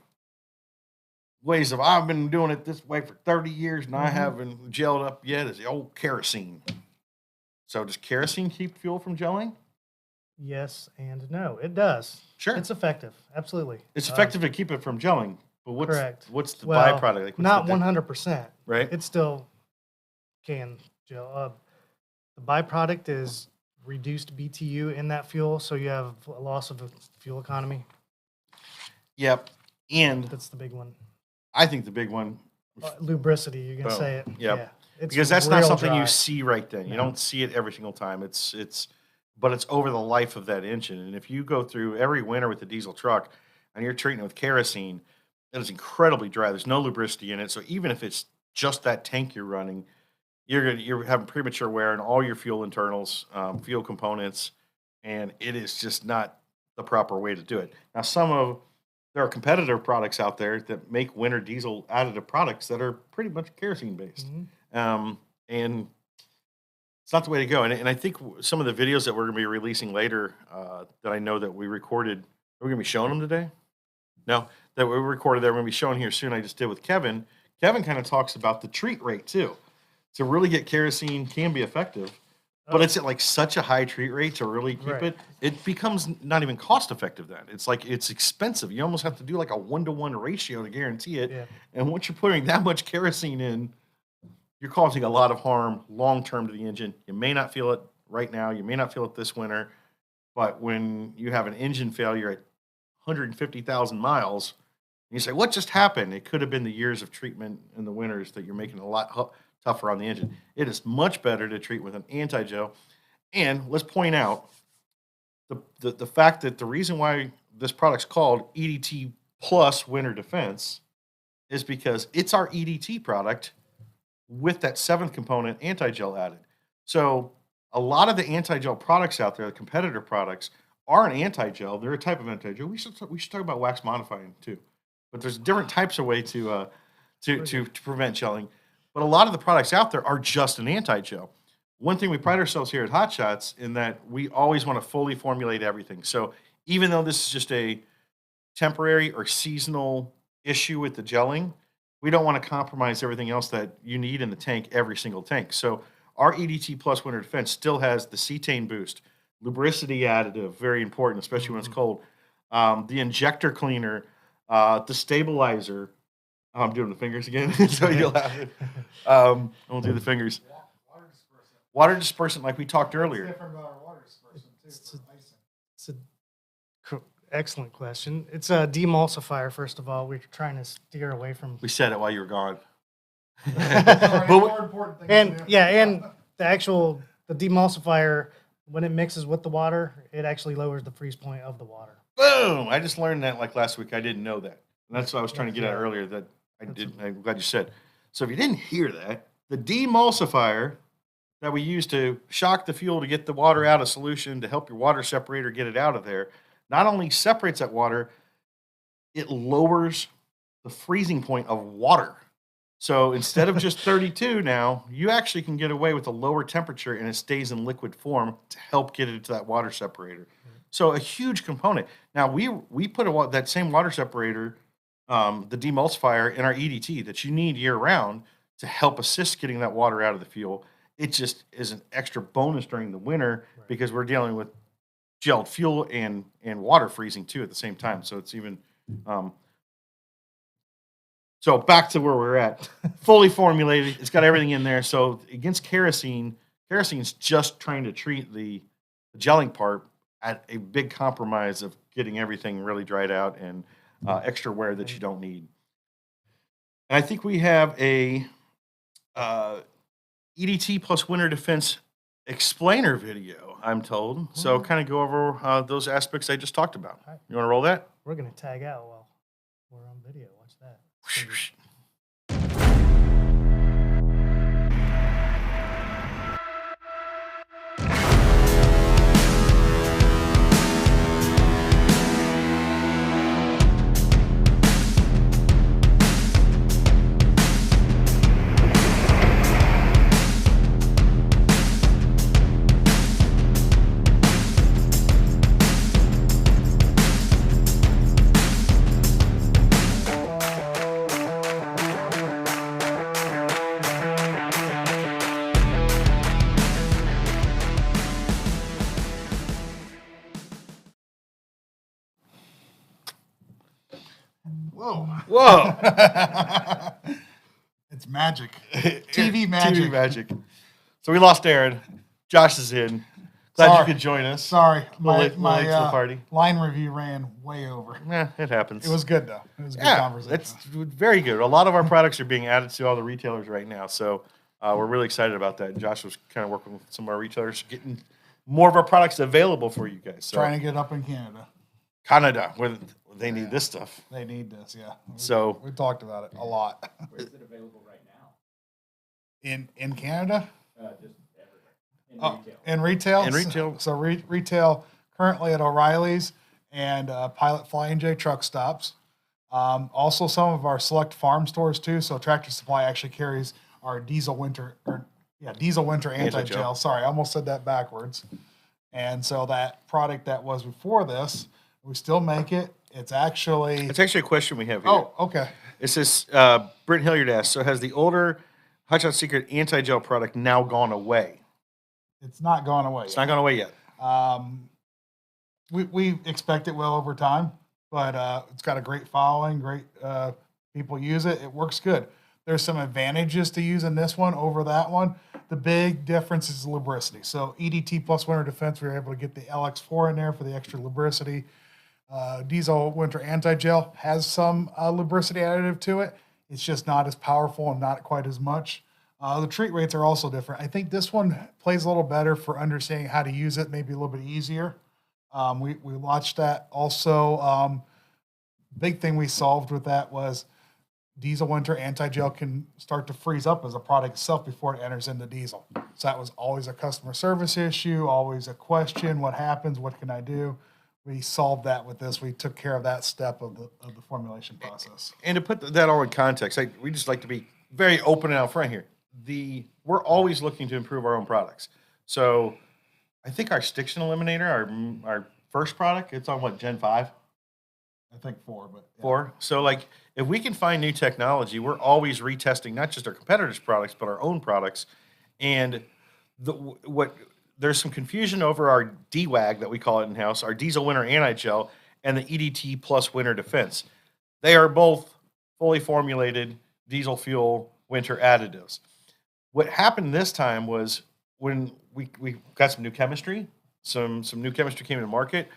ways of I've been doing it this way for 30 years and I haven't gelled up yet is the old kerosene. So does kerosene keep fuel from gelling? yes and no. It does. Sure. It's effective. Absolutely. It's effective to keep it from gelling, but Correct. what's the Well, byproduct? Like, what's Not the 100%. right? It still can gel. The byproduct is reduced BTU in that fuel, so you have a loss of fuel economy. Yep. And That's the big one. I think the big one, Lubricity, you can Boom. say it. Yep. Yeah. It's because that's not real something you dry. see right then. You No. don't see it every single time. But it's over the life of that engine. And if you go through every winter with a diesel truck and you're treating it with kerosene, it is incredibly dry. There's no lubricity in it. So even if it's just that tank you're running, you're having premature wear in all your fuel internals, fuel components, and it is just not the proper way to do it. Now, some of there are competitor products out there that make winter diesel additive products that are pretty much kerosene based. And it's not the way to go. And I think some of the videos that we're going to be releasing later that I know that we recorded, we're going to be showing them today. No, that we recorded that we're going to be showing here soon. I just did with Kevin. Kevin kind of talks about the treat rate too. To really get kerosene can be effective, but it's at like such a high treat rate to really keep Right. it. It becomes not even cost effective then. It's like it's expensive. You almost have to do like a 1-to-1 ratio to guarantee it. Yeah. And once you're putting that much kerosene in, you're causing a lot of harm long term to the engine. You may not feel it right now. You may not feel it this winter, but when you have an engine failure at 150,000 miles, and you say, "What just happened?" It could have been the years of treatment in the winters that you're making a lot tougher on the engine. It is much better to treat with an anti-gel. And let's point out the fact that the reason why this product's called EDT Plus Winter Defense is because it's our EDT product with that seventh component anti-gel added. So a lot of the anti-gel products out there, the competitor products, are an anti-gel. They're a type of anti-gel. We should talk about wax modifying too. But there's different types of way to prevent gelling. But a lot of the products out there are just an anti-gel. One thing we pride ourselves here at Hot Shots in that we always want to fully formulate everything. So even though this is just a temporary or seasonal issue with the gelling, we don't want to compromise everything else that you need in the tank, every single tank. So our EDT Plus Winter Defense still has the cetane boost, lubricity additive, very important, especially when it's cold, the injector cleaner, the stabilizer. Oh, I'm doing the fingers again, so you'll have it. I won't do the fingers. Water dispersant, like we talked earlier. Different about our water dispersant too. It's for icing. It's a excellent question. It's a demulsifier, first of all. We're trying to steer away from. We said it while you were gone. Sorry, But more important things And to do. yeah, and the demulsifier, when it mixes with the water, it actually lowers the freeze point of the water. Boom! I just learned that like last week. I didn't know that. And that's what I was trying to get at Yeah. earlier that I did. I'm glad you said. So if you didn't hear that, the demulsifier that we use to shock the fuel to get the water out of solution to help your water separator get it out of there, not only separates that water, it lowers the freezing point of water. So instead of just 32 now, you actually can get away with a lower temperature and it stays in liquid form to help get it into that water separator. So a huge component. Now we put that same water separator, the demulsifier in our EDT that you need year round to help assist getting that water out of the fuel. It just is an extra bonus during the winter because we're dealing with gelled fuel and water freezing too at the same time. So it's even so back to where we're at. Fully formulated. It's got everything in there. So against kerosene is just trying to treat the gelling part at a big compromise of getting everything really dried out and extra wear that you don't need. And I think we have a EDT Plus Winter Defense explainer video, I'm told. So kind of go over those aspects I just talked about. All right. You want to roll that? We're gonna tag out while we're on video. Watch that. Whoa. Whoa! It's magic. TV magic. TV magic. So we lost Aaron. Josh is in. Glad Sorry. you could join us. Sorry, my, Late to the my party. line review ran way over. It happens. It was good though. It was a good Yeah, conversation. it's very good. A lot of our products are being added to all the retailers right now, so we're really excited about that. And Josh was kind of working with some of our retailers, getting more of our products available for you guys. So Trying to get up in Canada. Canada, where they need this stuff. They need this, yeah. So We talked about it a lot. Where is it available right now? In Canada? Just everywhere. In retail. In retail? In retail. So retail currently at O'Reilly's and Pilot Flying J truck stops. Also, some of our select farm stores too. So Tractor Supply actually carries our diesel winter anti-gel. Sorry, I almost said that backwards. And so that product that was before this, we still make it. It's actually. It's actually a question we have here. Oh, okay. It says, Brent Hilliard asked, so has the older Hot Shot Secret anti-gel product now gone away? It's not gone away. It's not gone away yet. We expect it will over time, but it's got a great following. Great people use it. It works good. There's some advantages to using this one over that one. The big difference is lubricity. So EDT plus Winter Defense, we were able to get the LX4 in there for the extra lubricity. Diesel Winter Anti-Gel has some lubricity additive to it. It's just not as powerful and not quite as much. The treat rates are also different. I think this one plays a little better for understanding how to use it, maybe a little bit easier. We watched that. Also, big thing we solved with that was Diesel Winter Anti-Gel can start to freeze up as a product itself before it enters into diesel. So that was always a customer service issue, always a question, what happens, what can I do? We solved that with this. We took care of that step of the formulation process. And to put that all in context, we just like to be very open and out front here. We're always looking to improve our own products. So I think our Stiction Eliminator, our first product, it's on what, Gen 5? I think 4, but yeah. 4. So like if we can find new technology, we're always retesting not just our competitors' products, but our own products. And there's some confusion over our DWAG that we call it in-house, our Diesel Winter Anti-Gel, and the EDT plus Winter Defense. They are both fully formulated diesel fuel winter additives. What happened this time was when we got some new chemistry, some new chemistry came into market.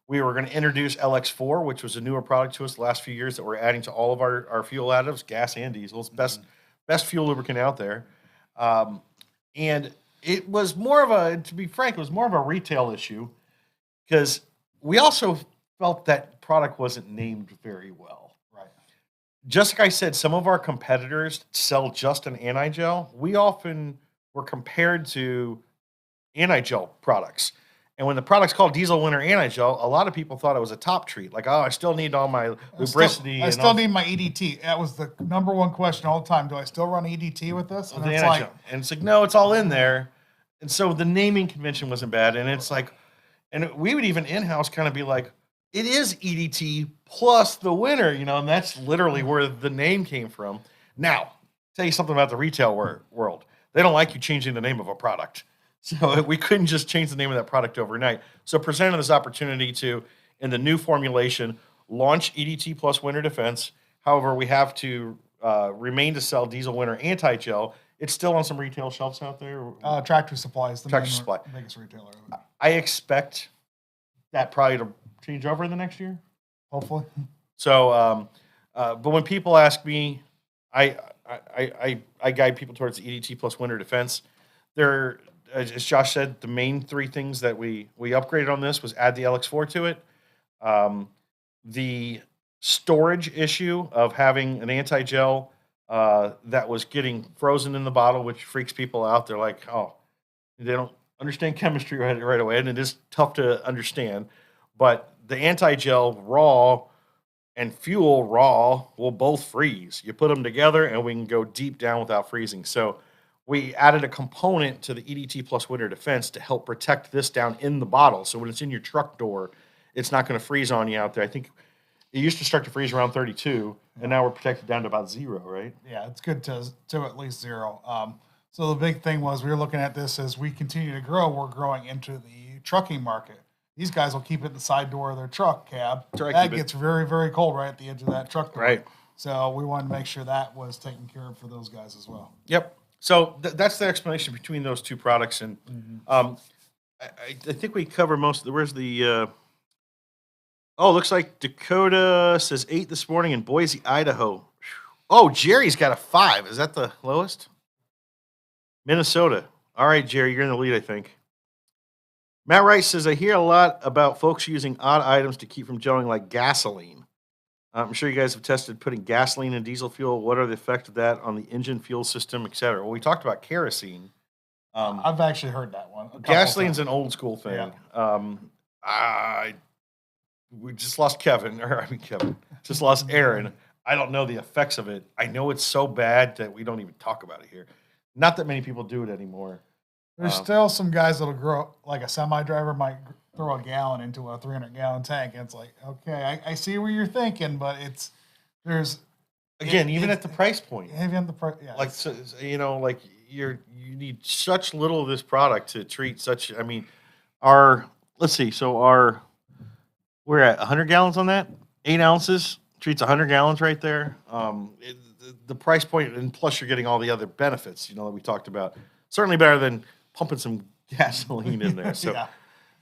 We were going to introduce LX4, which was a newer product to us the last few years that we're adding to all of our fuel additives, gas and diesel. It's best fuel lubricant out there. And it was more of to be frank, it was more of a retail issue because we also felt that product wasn't named very well. Right. Just like I said, some of our competitors sell just an anti-gel. We often were compared to anti-gel products. And when the product's called Diesel Winter Anti-Gel, a lot of people thought it was a top treat. Like, oh, I still need all my lubricity. I still need my EDT. That was the number one question all the time. Do I still run EDT with this? And it's like, no, it's all in there. And so the naming convention wasn't bad. And it's like, and we would even in-house kind of be like, it is EDT plus the winter, and that's literally where the name came from. Now, tell you something about the retail world. They don't like you changing the name of a product. So we couldn't just change the name of that product overnight. So presented this opportunity to, in the new formulation, launch EDT plus Winter Defense. However, we have to remain to sell Diesel Winter Anti-Gel. It's still on some retail shelves out there. Tractor Supply is the biggest retailer. I expect that probably to change over in the next year. Hopefully. So, but when people ask me, I guide people towards the EDT plus Winter Defense. There, as Josh said, the main 3 things that we upgraded on this was add the LX4 to it. The storage issue of having an anti-gel that was getting frozen in the bottle, which freaks people out. They're like, oh, they don't understand chemistry right away, and it is tough to understand. But the anti-gel raw and fuel raw will both freeze. You put them together, and we can go deep down without freezing. So we added a component to the EDT plus Winter Defense to help protect this down in the bottle. So when it's in your truck door, it's not going to freeze on you out there. I think it used to start to freeze around 32, and now we're protected down to about 0, right? Yeah, it's good to at least 0. So the big thing was we were looking at this as we continue to grow, we're growing into the trucking market. These guys will keep it in the side door of their truck cab. That gets very, very cold right at the edge of that truck door. Right. So we wanted to make sure that was taken care of for those guys as well. Yep. So that's the explanation between those 2 products. And I think we cover most of the, where's the, looks like Dakota says 8 this morning in Boise, Idaho. Oh, Jerry's got a 5. Is that the lowest? Minnesota. All right, Jerry, you're in the lead, I think. Matt Wright says, I hear a lot about folks using odd items to keep from gelling like gasoline. I'm sure you guys have tested putting gasoline in diesel fuel. What are the effects of that on the engine fuel system, et cetera? Well, we talked about kerosene. I've actually heard that one. Gasoline's an old school thing. Yeah. We just lost Kevin. just lost Aaron. I don't know the effects of it. I know it's so bad that we don't even talk about it here. Not that many people do it anymore. There's still some guys that'll grow, like a semi driver might throw a gallon into a 300-gallon tank. And it's like, okay, I see where you're thinking, but Again, even at the price point, even the price, yeah. like so, like you need such little of this product to treat such. I mean, let's see, so we're at 100 gallons on that, 8 ounces treats 100 gallons right there. The price point, and plus you're getting all the other benefits, that we talked about. Certainly better than pumping some gasoline in there. So Yeah.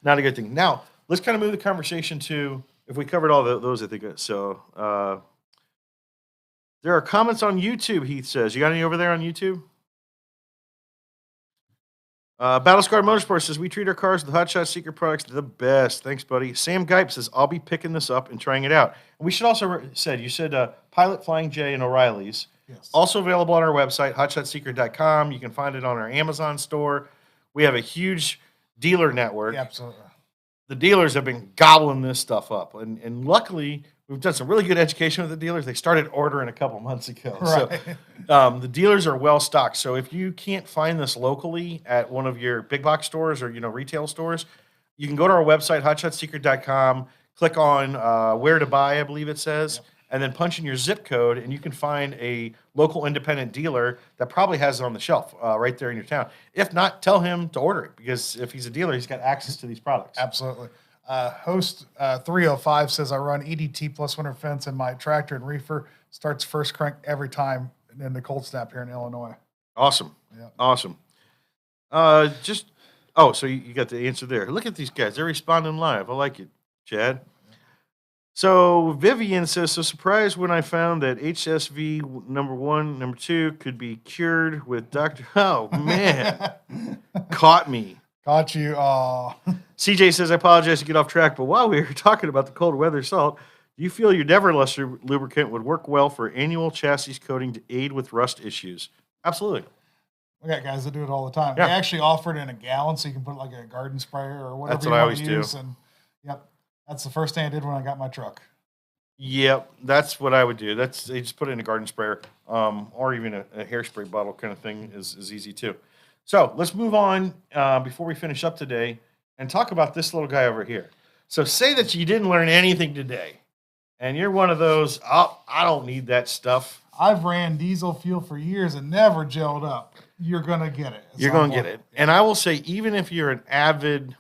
not a good thing. Now, let's kind of move the conversation to, if we covered all those, I think so. There are comments on YouTube, Heath says. You got any over there on YouTube? Battlescar Motorsports says, we treat our cars with Hot Shot Secret products the best. Thanks, buddy. Sam Gipe says, I'll be picking this up and trying it out. And we should also you said Pilot, Flying J, and O'Reilly's. Yes. Also available on our website, hotshotsecret.com. You can find it on our Amazon store. We have a huge dealer network. Yeah, absolutely. The dealers have been gobbling this stuff up. And luckily, we've done some really good education with the dealers. They started ordering a couple months ago. Right. So the dealers are well stocked. So if you can't find this locally at one of your big box stores or, retail stores, you can go to our website, hotshotsecret.com, click on where to buy, I believe it says, and then punch in your zip code, and you can find a local independent dealer that probably has it on the shelf right there in your town. If not, tell him to order it, because if he's a dealer, he's got access to these products. Absolutely. Host 305 says, I run EDT plus winter fence in my tractor and reefer. Starts first crank every time in the cold snap here in Illinois. Awesome. Yeah. Awesome. So you got the answer there. Look at these guys. They're responding live. I like it, Chad. So Vivian says, so surprised when I found that HSV number 1, number 2 could be cured with Dr. Oh, man. Caught me. Got you. CJ says, I apologize to get off track, but while we were talking about the cold weather salt, do you feel your Neverluster lubricant would work well for annual chassis coating to aid with rust issues? Absolutely. We got guys that do it all the time. Yeah. They actually offer it in a gallon, so you can put like a garden sprayer or whatever That's you what I want to always do. use. And that's the first thing I did when I got my truck. Yep, that's what I would do. They just put it in a garden sprayer, or even a hairspray bottle kind of thing is easy too. So let's move on before we finish up today and talk about this little guy over here. So say that you didn't learn anything today, and you're one of those, I don't need that stuff. I've ran diesel fuel for years and never gelled up. You're going to get it. You're going to get it. And I will say, even if you're an avid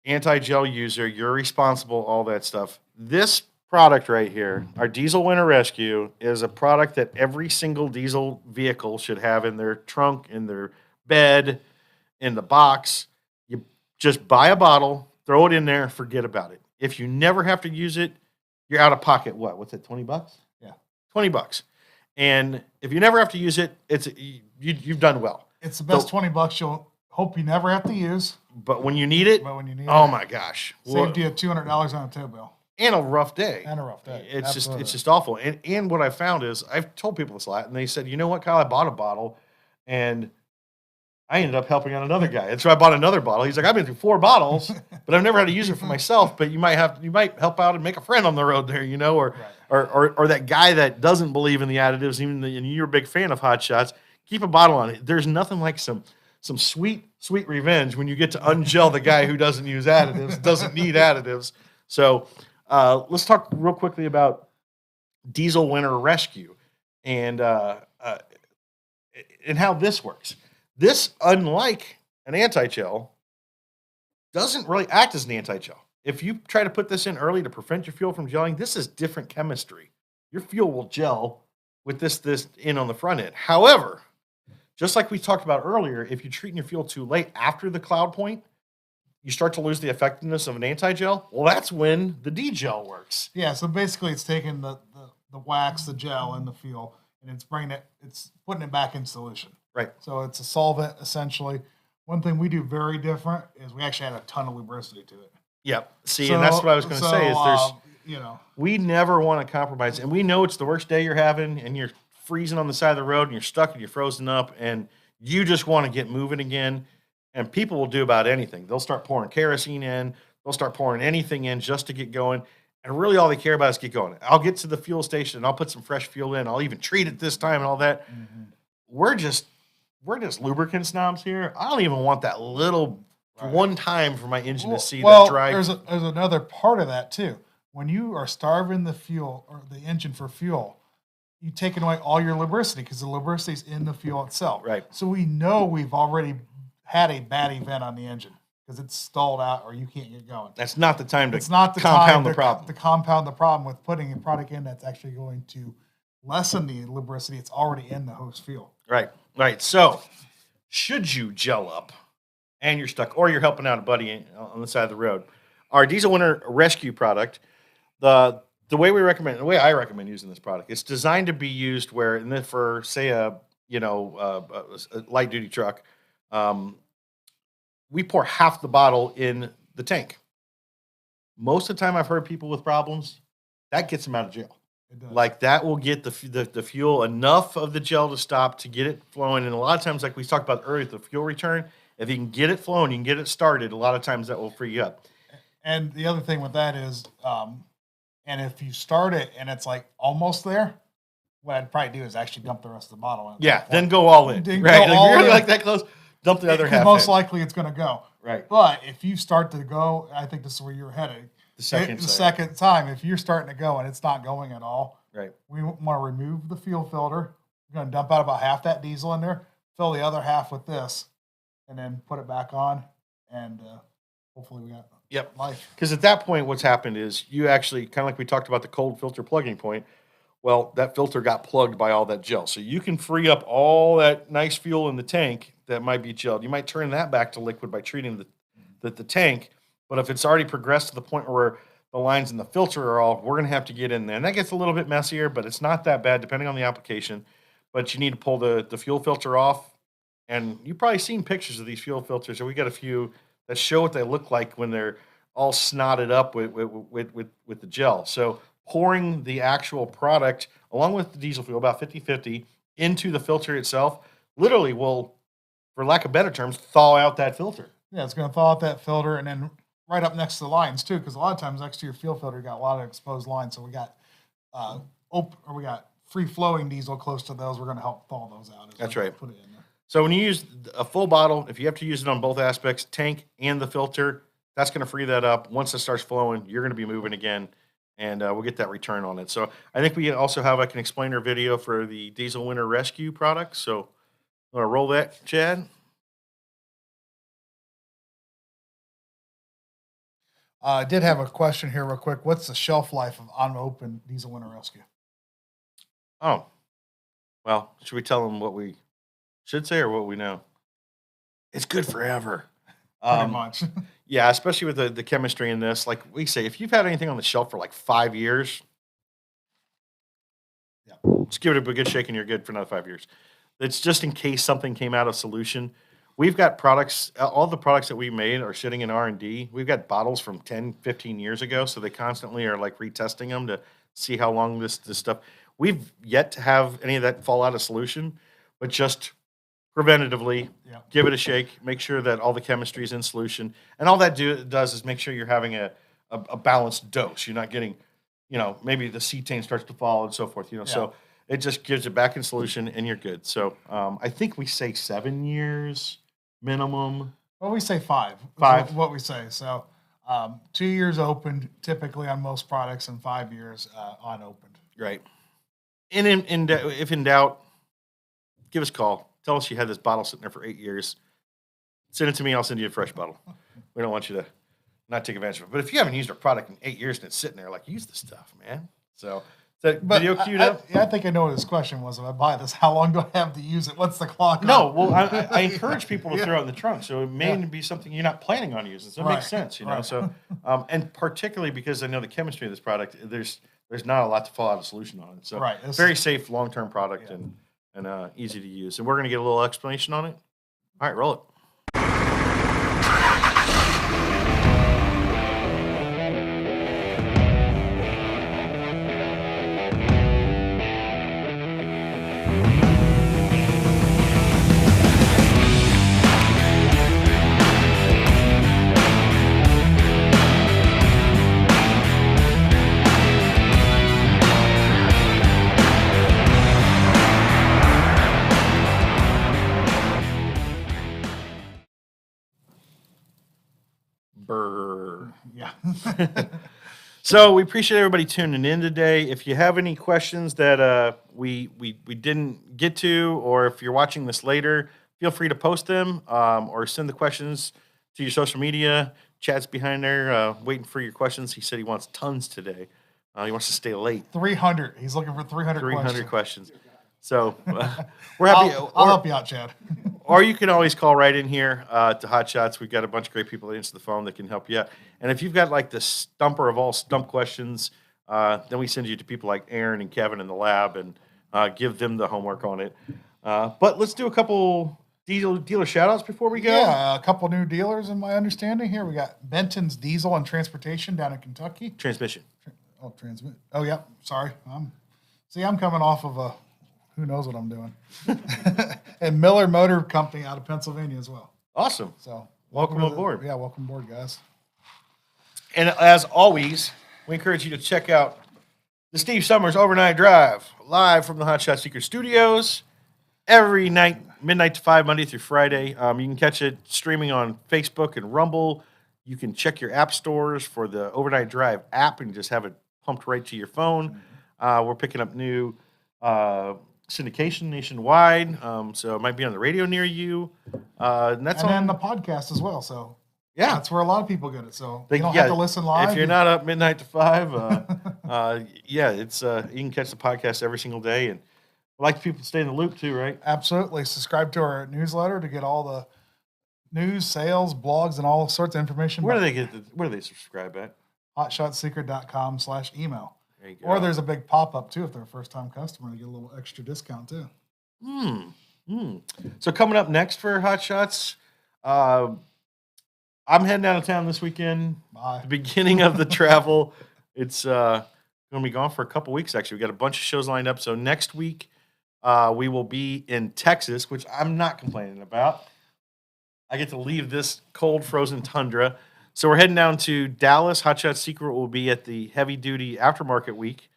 anti-gel user, you're responsible, all that stuff. This product right here, our Diesel Winter Rescue, is a product that every single diesel vehicle should have in their trunk, in their bed, in the box. You just buy a bottle, throw it in there, forget about it. If you never have to use it, you're out of pocket. What's it, $20? Yeah. $20. And if you never have to use it, you've done well. It's the best $20 you'll hope you never have to use. But when you need it, oh my gosh. Saved you $200 on a tow bill. And a rough day. And a rough day. It's just awful. And what I found is, I've told people this a lot, and they said, you know what, Kyle, I bought a bottle, and I ended up helping out another guy. And so I bought another bottle. He's like, I've been through 4 bottles, but I've never had to use it for myself. But you might help out and make a friend on the road there, or that guy that doesn't believe in the additives, and you're a big fan of Hot Shots, keep a bottle on it. There's nothing like some sweet revenge when you get to ungel the guy who doesn't use additives, doesn't need additives. So let's talk real quickly about Diesel Winter Rescue and how this works. This, unlike an anti-gel, doesn't really act as an anti-gel. If you try to put this in early to prevent your fuel from gelling, this is different chemistry. Your fuel will gel with this in on the front end. However, just like we talked about earlier, if you're treating your fuel too late after the cloud point, you start to lose the effectiveness of an anti-gel. Well, that's when the D-gel works. Yeah, so basically it's taking the wax, the gel, and the fuel, and it's putting it back in solution. Right. So it's a solvent, essentially. One thing we do very different is we actually add a ton of lubricity to it. Yep. See, and that's what I was going to say is we never want to compromise. And we know it's the worst day you're having, and you're freezing on the side of the road, and you're stuck, and you're frozen up, and you just want to get moving again. And people will do about anything. They'll start pouring kerosene in. They'll start pouring anything in just to get going. And really all they care about is get going. I'll get to the fuel station and I'll put some fresh fuel in. I'll even treat it this time and all that. Mm-hmm. We're just lubricant snobs here. I don't even want that little one time for my engine to see that dry. There's another part of that too. When you are starving the fuel or the engine for fuel, you've taken away all your lubricity because the lubricity is in the fuel itself. Right. So we know we've already had a bad event on the engine because it's stalled out or you can't get going. That's not the time to It's not the compound time the problem. to compound the problem with putting a product in that's actually going to lessen the lubricity. It's already in the host fuel. Right. So, should you gel up and you're stuck, or you're helping out a buddy on the side of the road, our Diesel Winter Rescue product, the way I recommend using this product, it's designed to be used where, and then for say a light duty truck, we pour half the bottle in the tank. Most of the time, I've heard people with problems that gets them out of jail. It does. Like that will get the fuel enough of the gel to stop to get it flowing. And a lot of times, like we talked about earlier, the fuel return, if you can get it flowing, you can get it started. A lot of times that will free you up. And the other thing with that is, and if you start it and it's like almost there, what I'd probably do is actually dump the rest of the bottle in. Yeah, then go all in. Then Right, go like all you're in. like that close. Dump the other Because half. most in. likely it's going to go. Right. But if you start to go, I think this is where you're headed. The second the time. second time, if you're starting to go and it's not going at all, Right. we want to remove the fuel filter. We're going to dump out about half that diesel in there, fill the other half with this, and then put it back on. And hopefully we got Yep. life. Because at that point, what's happened is you actually, kind of like we talked about the cold filter plugging point, well, that filter got plugged by all that gel. So you can free up all that nice fuel in the tank that might be gelled. You might turn that back to liquid by treating the tank. But if it's already progressed to the point where the lines in the filter are all, we're going to have to get in there. And that gets a little bit messier, but it's not that bad depending on the application. But you need to pull the fuel filter off. And you've probably seen pictures of these fuel filters. And we got a few that show what they look like when they're all snotted up with the gel. So pouring the actual product along with the diesel fuel, about 50-50, into the filter itself, literally will, for lack of better terms, thaw out that filter. Yeah, it's going to thaw out that filter and then right up next to the lines too, because a lot of times next to your fuel filter, you got a lot of exposed lines. So we got we got free flowing diesel close to those. We're going to help thaw those out. That's right. Put it in there. So when you use a full bottle, if you have to use it on both aspects, tank and the filter, that's going to free that up. Once it starts flowing, you're going to be moving again, and we'll get that return on it. So I think we also have like an explainer video for the Diesel Winter Rescue product. So want to roll that, Chad? I did have a question here real quick. What's the shelf life of unopened Diesel Winter Rescue? Oh, well, should we tell them what we should say or what we know? It's good forever. Pretty much. Yeah, especially with the chemistry in this. Like we say, if you've had anything on the shelf for like 5 years, just give it a good shake and you're good for another 5 years. It's just in case something came out of solution. We've got products, all the products that we made are sitting in R&D. We've got bottles from 10, 15 years ago, so they constantly are like retesting them to see how long this stuff. We've yet to have any of that fall out of solution, but just preventatively, give it a shake, make sure that all the chemistry is in solution. And all that does is make sure you're having a balanced dose. You're not getting, maybe the cetane starts to fall and so forth, so it just gives it back in solution and you're good. So I think we say 7 years minimum. Well, we say 5. 5. Is what we say. So 2 years opened typically on most products and 5 years unopened. Right. And if in doubt, give us a call. Tell us you had this bottle sitting there for 8 years. Send it to me. I'll send you a fresh bottle. We don't want you to not take advantage of it. But if you haven't used our product in 8 years and it's sitting there, like, use the stuff, man. So, is that video queued up? I think I know what his question was. If I buy this, how long do I have to use it? What's the clock? No, on? well, I encourage people to throw it in the trunk. So it may be something you're not planning on using. So it makes sense, Right. So, and particularly because I know the chemistry of this product, there's not a lot to fall out of solution on it. So Right. very safe long-term product and easy to use. And we're going to get a little explanation on it. All right, roll it. So we appreciate everybody tuning in today. If you have any questions that we didn't get to, or if you're watching this later, feel free to post them or send the questions to your social media. Chad's behind there waiting for your questions. He said he wants tons today. He wants to stay late. 300. He's looking for 300 300 questions. questions. So we're happy. I'll help you out, Chad. Or you can always call right in here to Hot Shots. We've got a bunch of great people that answer the phone that can help you out. And if you've got like the stumper of all stump questions, then we send you to people like Aaron and Kevin in the lab and give them the homework on it. But let's do a couple dealer shout outs before we go. Yeah, a couple new dealers in my understanding here. We got Benton's Diesel and Transportation down in Kentucky. Transmission. Oh, transmit. Oh, yeah. Sorry. I'm coming off of a, who knows what I'm doing. And Miller Motor Company out of Pennsylvania as well. Awesome. So Welcome to aboard. Yeah, welcome aboard, guys. And as always, we encourage you to check out the Steve Summers Overnight Drive live from the Hot Shot Secret Studios every night, midnight to 5, Monday through Friday. You can catch it streaming on Facebook and Rumble. You can check your app stores for the Overnight Drive app and just have it pumped right to your phone. We're picking up new syndication nationwide, so it might be on the radio near you. And that's And then on the podcast as well. So yeah. that's where a lot of people get it. So They- you don't yeah, have to listen live. If you're not up midnight to 5, yeah, it's you can catch the podcast every single day, and we like people to stay in the loop too, right? Absolutely. Subscribe to our newsletter to get all the news, sales, blogs, and all sorts of information. Where do they subscribe at? hotshotsecret.com/email. There you go. Or there's a big pop-up too if they're a first-time customer. They get a little extra discount too. So coming up next for Hot Shots, I'm heading out of town this weekend. Bye. The beginning of the travel. It's going to be gone for a couple weeks, actually. We got a bunch of shows lined up. So next week, we will be in Texas, which I'm not complaining about. I get to leave this cold, frozen tundra. So we're heading down to Dallas. Hot Shot Secret will be at the Heavy Duty Aftermarket Week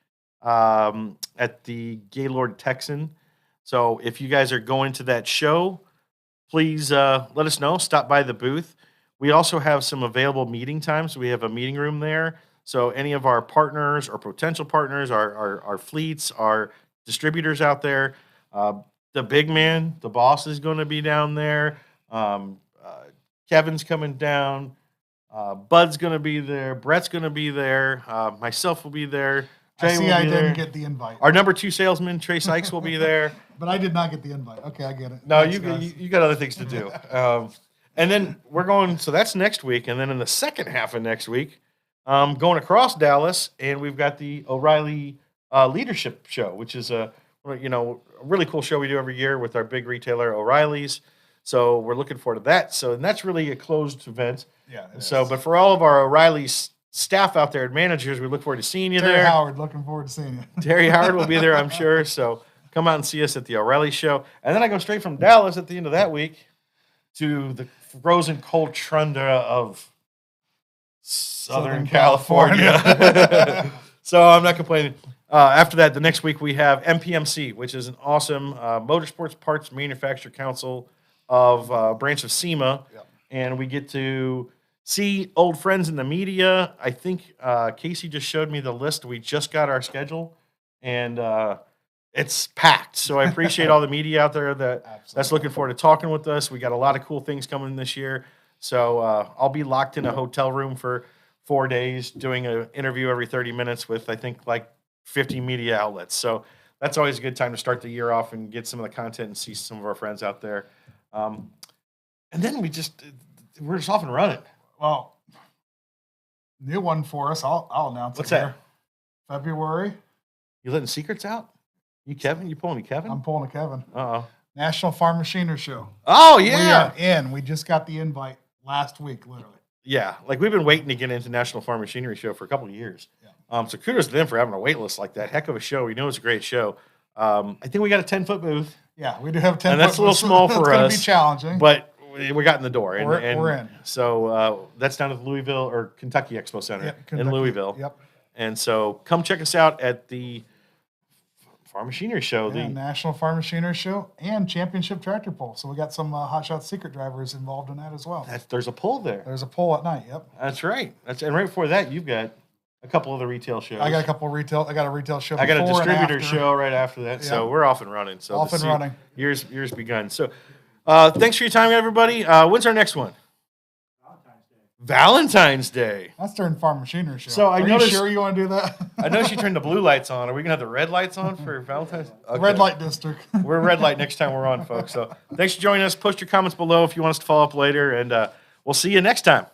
at the Gaylord Texan. So if you guys are going to that show, please let us know. Stop by the booth. We also have some available meeting times. We have a meeting room there. So any of our partners or potential partners, our fleets, our distributors out there, the big man, the boss is going to be down there. Kevin's coming down. Bud's going to be there. Brett's going to be there. Myself will be there. I see will I be didn't there. get the invite. Our number 2 salesman, Trey Sykes, will be there. But I did not get the invite. Okay, I get it. No, Thanks, you guys. you got other things to do. And then we're going. So that's next week, and then in the second half of next week, going across Dallas, and we've got the O'Reilly Leadership Show, which is a really cool show we do every year with our big retailer O'Reilly's. So we're looking forward to that. So and that's really a closed event. Yeah. it So, is. but for all of our O'Reilly's staff out there and managers, we look forward to seeing you Terry there. Howard, looking forward to seeing you. Terry Howard will be there, I'm sure. So come out and see us at the O'Reilly Show. And then I go straight from Dallas at the end of that week to the frozen cold tundra of Southern California. So I'm not complaining. After that, the next week we have MPMC, which is an awesome Motorsports Parts Manufacturer Council of branch of SEMA. Yep. And we get to see old friends in the media. I think Casey just showed me the list. We just got our schedule, and it's packed. So I appreciate all the media out there that's looking forward to talking with us. We got a lot of cool things coming this year. So I'll be locked in a hotel room for 4 days doing an interview every 30 minutes with, I think, like 50 media outlets. So that's always a good time to start the year off and get some of the content and see some of our friends out there. And then we're just off and running. Well, new one for us. I'll announce What's it that? here. February. You letting secrets out? You Kevin? You pulling a Kevin? I'm pulling a Kevin. Uh-oh. National Farm Machinery Show. Oh, We yeah. are in. We just got the invite last week, literally. Yeah. Like, we've been waiting to get into National Farm Machinery Show for a couple of years. Yeah. So kudos to them for having a wait list like that. Heck of a show. We know it's a great show. I think we got a 10-foot booth, Yeah, we do have 10. And that's a little small for It's going to us, be challenging. but we got in the door. And, We're in. So that's down at the Louisville or Kentucky Expo Center Yep, in Kentucky. Louisville. Yep. And so come check us out at the Farm Machinery Show. Yeah, National Farm Machinery Show and Championship Tractor Pull. So we got some Hot Shot Secret drivers involved in that as well. There's a pull there. There's a pull at night. Yep. That's right. And right before that, you've got a couple of the retail shows. I got a retail show. I got a before and distributor after. show right after that, so Yeah. we're off and running. So Off and running. Years begun. So, thanks for your time, everybody. When's our next one? Valentine's Day. That's during Farm Machinery Show. So I Are noticed- you sure you want to do that? I know she turned the blue lights on. Are we gonna have the red lights on for Valentine's? Okay. Red light district. We're red light next time we're on, folks. So thanks for joining us. Post your comments below if you want us to follow up later, and we'll see you next time.